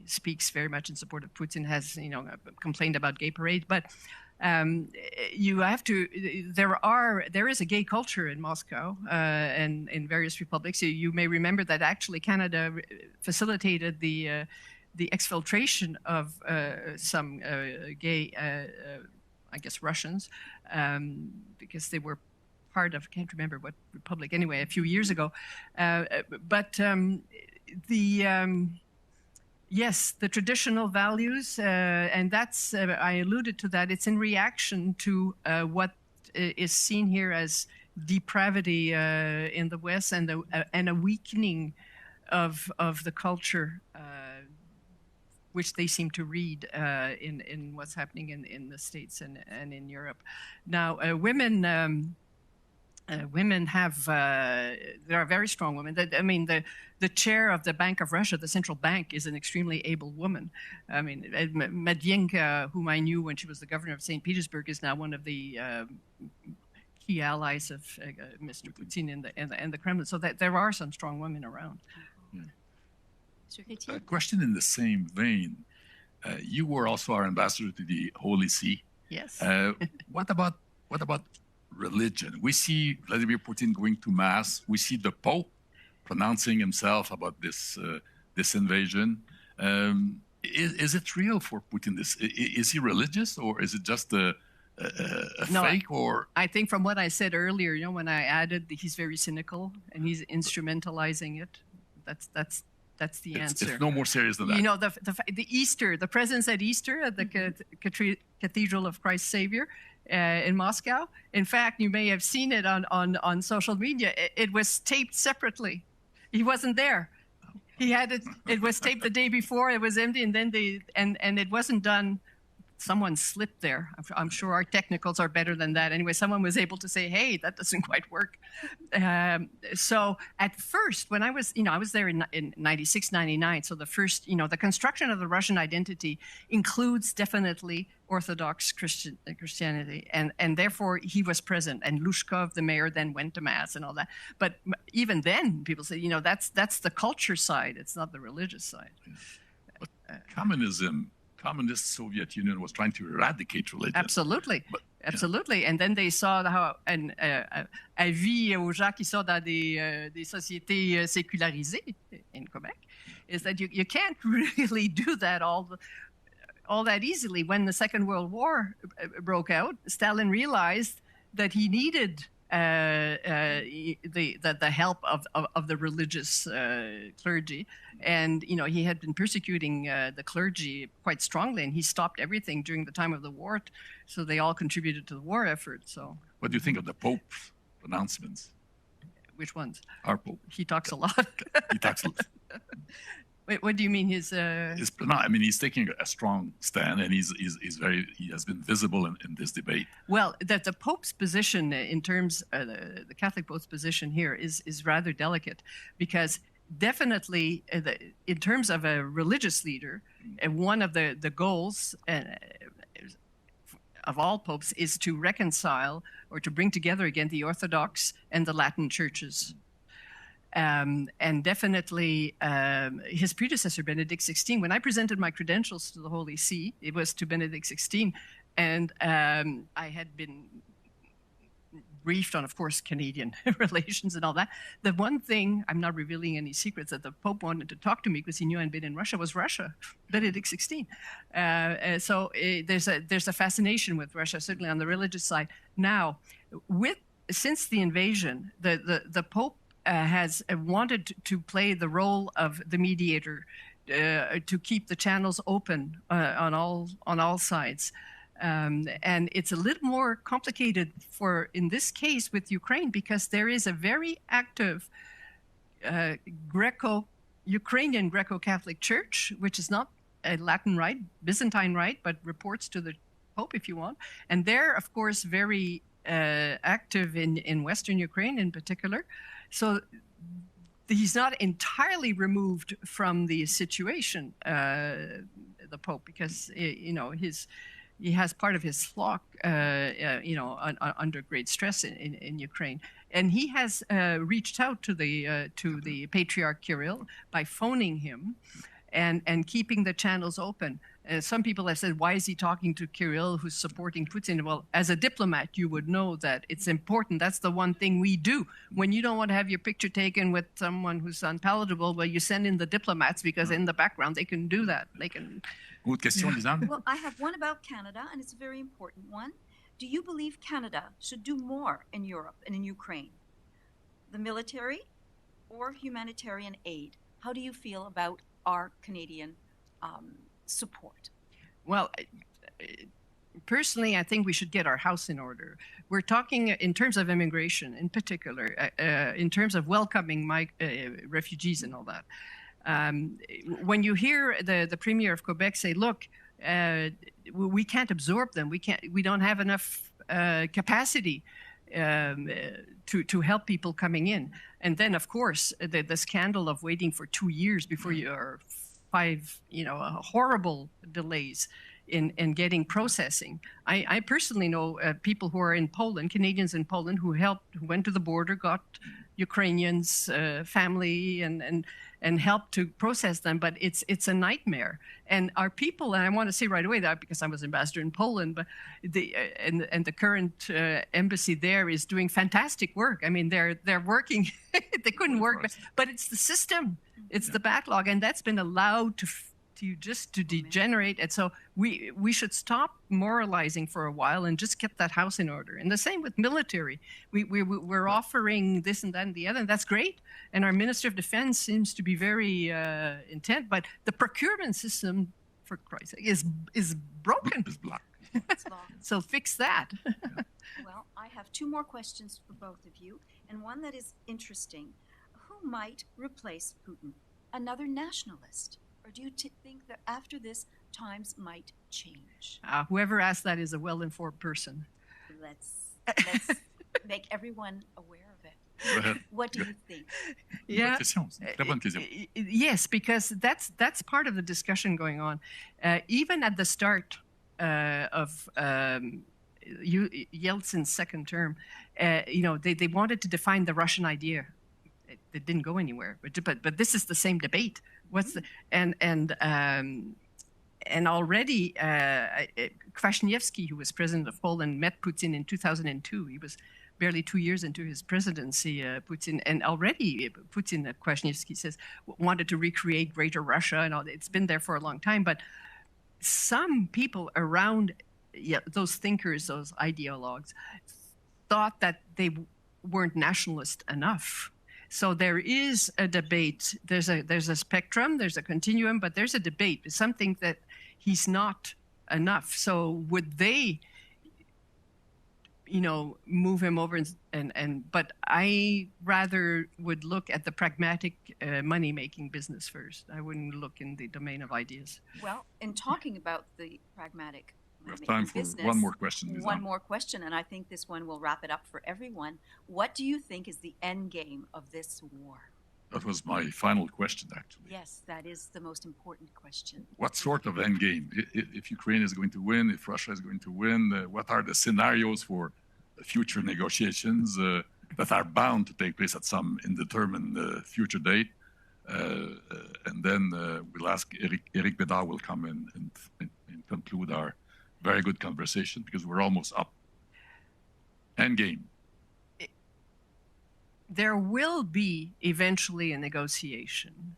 speaks very much in support of Putin, has complained about gay parade, but. you have to. There is a gay culture in Moscow and in various republics. You may remember that actually Canada facilitated the exfiltration of some gay, I guess, Russians, because they were part of, I can't remember what republic, anyway, a few years ago. Yes, the traditional values, and that's, I alluded to that, it's in reaction to what is seen here as depravity in the West and a weakening of the culture, which they seem to read in what's happening in the States and in Europe. Now, women have, there are very strong women. I mean, the chair of the Bank of Russia, the central bank, is an extremely able woman. I mean, Medyenka, whom I knew when she was the governor of St. Petersburg, is now one of the key allies of Mr. Putin in the Kremlin. So that there are some strong women around. A question in the same vein. You were also our ambassador to the Holy See. Yes. What about religion? We see Vladimir Putin going to mass. We see the Pope pronouncing himself about this invasion. Is it real for Putin? Is he religious, or is it just a fake? Or I think from what I said earlier, when I added he's very cynical and he's instrumentalizing it. That's the answer. It's no more serious than that. The Easter, the presence at Easter at the Cathedral of Christ Savior in Moscow. In fact, you may have seen it on social media. It was taped separately. He wasn't there. He had it. It was taped the day before. It was empty, and then and it wasn't done. Someone slipped there. I'm sure our technicals are better than that. Anyway, someone was able to say, "Hey, that doesn't quite work." So at first, when I was there in 96, 99. So the first, the construction of the Russian identity includes definitely Orthodox Christianity, and therefore he was present. And Lushkov, the mayor, then went to mass and all that. But even then, people say, that's the culture side. It's not the religious side. But Communist Soviet Union was trying to eradicate religion. Absolutely. Absolutely. And then they saw how, avis aux gens qui sont dans des sociétés sécularisées in Quebec, is that you can't really do that all that easily. When the Second World War broke out, Stalin realized that he needed the help of the religious clergy, and he had been persecuting the clergy quite strongly, and he stopped everything during the time of the war, so they all contributed to the war effort. So, what do you think of the Pope's pronouncements? Which ones? Our Pope. He talks a lot. He talks a lot. Wait, what do you mean? He's taking a strong stand, and he has been visible in this debate. Well, that the Pope's position in terms the Catholic Pope's position here is rather delicate, because definitely in terms of a religious leader, one of the goals of all popes is to reconcile or to bring together again the Orthodox and the Latin churches. And definitely his predecessor, Benedict XVI, when I presented my credentials to the Holy See, it was to Benedict XVI, and I had been briefed on, of course, Canadian relations and all that. The one thing, I'm not revealing any secrets, that the Pope wanted to talk to me because he knew I'd been in Russia, was Russia, Benedict XVI. So there's a fascination with Russia, certainly on the religious side. Now, since the invasion, the Pope has wanted to play the role of the mediator, to keep the channels open on all sides. And it's a little more complicated in this case with Ukraine, because there is a very active Ukrainian Greco-Catholic Church, which is not a Latin Rite, Byzantine Rite, but reports to the Pope, if you want. And they're, of course, very active in Western Ukraine in particular. So he's not entirely removed from the situation, the Pope, because he has part of his flock, under great stress in Ukraine, and he has reached out to the Patriarch Kirill by phoning him, and keeping the channels open. Some people have said, why is he talking to Kirill, who's supporting Putin? Well, as a diplomat, you would know that it's important. That's the one thing we do. When you don't want to have your picture taken with someone who's unpalatable, well, you send in the diplomats, because in the background, they can do that. They can. Autre question, Lisanne? Well, I have one about Canada, and it's a very important one. Do you believe Canada should do more in Europe and in Ukraine? The military or humanitarian aid? How do you feel about our Canadian support? Well, personally, I think we should get our house in order. We're talking in terms of immigration, in particular, in terms of welcoming refugees and all that. When you hear the Premier of Quebec say, "Look, we can't absorb them. We don't have enough capacity to help people coming in," and then, of course, the scandal of waiting for 2 years before you are 5, horrible delays in getting processing. I personally know people who are in Poland, Canadians in Poland, who went to the border, got Ukrainians' family, and helped to process them, but it's a nightmare. And our people, and I want to say right away that because I was ambassador in Poland, but the current embassy there is doing fantastic work. I mean, they're working. They couldn't work, but it's the system, it's the backlog, and that's been allowed to degenerate. And so we should stop moralizing for a while and just get that house in order. And the same with military. We're offering this and that and the other, and that's great. And our Minister of Defense seems to be very intent, but the procurement system, for Christ's sake, is broken. It's black. So fix that. Well, I have 2 more questions for both of you, and one that is interesting. Who might replace Putin? Another nationalist? Or do you think that after this, times might change? Whoever asked that is a well-informed person. Let's make everyone aware of it. Go ahead. What do you think? Yeah. Très bonne question. Yes, because that's part of the discussion going on. Even at the start of Yeltsin's second term, they wanted to define the Russian idea. It didn't go anywhere. But this is the same debate. And already Kwasniewski, who was president of Poland, met Putin in 2002. He was barely 2 years into his presidency, Putin, and already Putin, Kwasniewski says, wanted to recreate Greater Russia, and all. It's been there for a long time. But some people around those thinkers, those ideologues, thought that they weren't nationalist enough. So there is a debate. There's a spectrum, there's a continuum, but there's a debate. Some think that he's not enough. So would they, move him over? But I rather would look at the pragmatic money-making business first. I wouldn't look in the domain of ideas. Well, in talking about the pragmatic We have time for business, one more question. One more question, and I think this one will wrap it up for everyone. What do you think is the end game of this war? That was my final question, actually. Yes, that is the most important question. What sort of end game? If Ukraine is going to win, if Russia is going to win, what are the scenarios for future negotiations that are bound to take place at some indeterminate future date? And then we'll ask Eric Bédard will come and conclude our very good conversation because we're almost up. End game. There will be eventually a negotiation.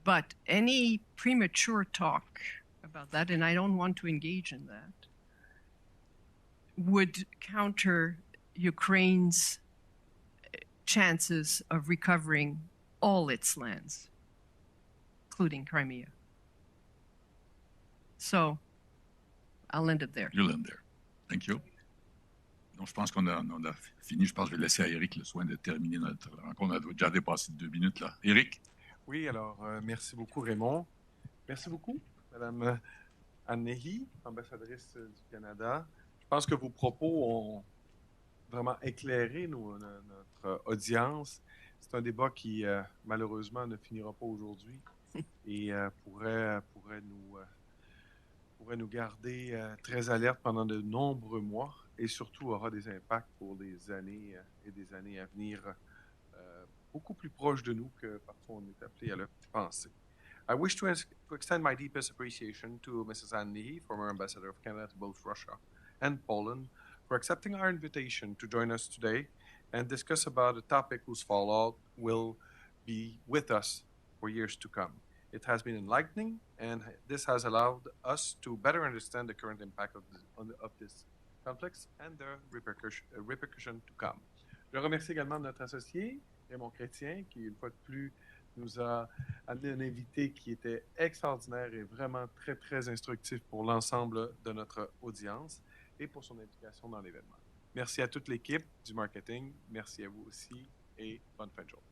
But any premature talk about that, and I don't want to engage in that, would counter Ukraine's chances of recovering all its lands, including Crimea. So I'll end it there. You'll end there. Thank you. Donc, je pense qu'on a fini. Je pense que je vais laisser à Eric le soin de terminer notre rencontre. On a déjà dépassé 2 minutes, là. Eric? Oui, alors, merci beaucoup, Raymond. Merci beaucoup, Madame Anne Leahy, ambassadrice du Canada. Je pense que vos propos ont vraiment éclairé notre audience. C'est un débat qui, malheureusement, ne finira pas aujourd'hui et pourrait nous garder très alertes pendant de nombreux mois et surtout aura des impacts pour des années et des années à venir beaucoup plus proches de nous que parfois on est appelé à le penser. I wish to extend my deepest appreciation to Mrs. Anne Leahy, former Ambassador of Canada to both Russia and Poland, for accepting our invitation to join us today and discuss about a topic whose fallout will be with us for years to come. It has been enlightening, and this has allowed us to better understand the current impact of this conflict and the repercussion to come. Je remercie également notre associé, Raymond Chrétien, qui, une fois de plus, nous a amené un invité qui était extraordinaire et vraiment très, très instructif pour l'ensemble de notre audience et pour son implication dans l'événement. Merci à toute l'équipe du marketing. Merci à vous aussi et bonne fin de journée.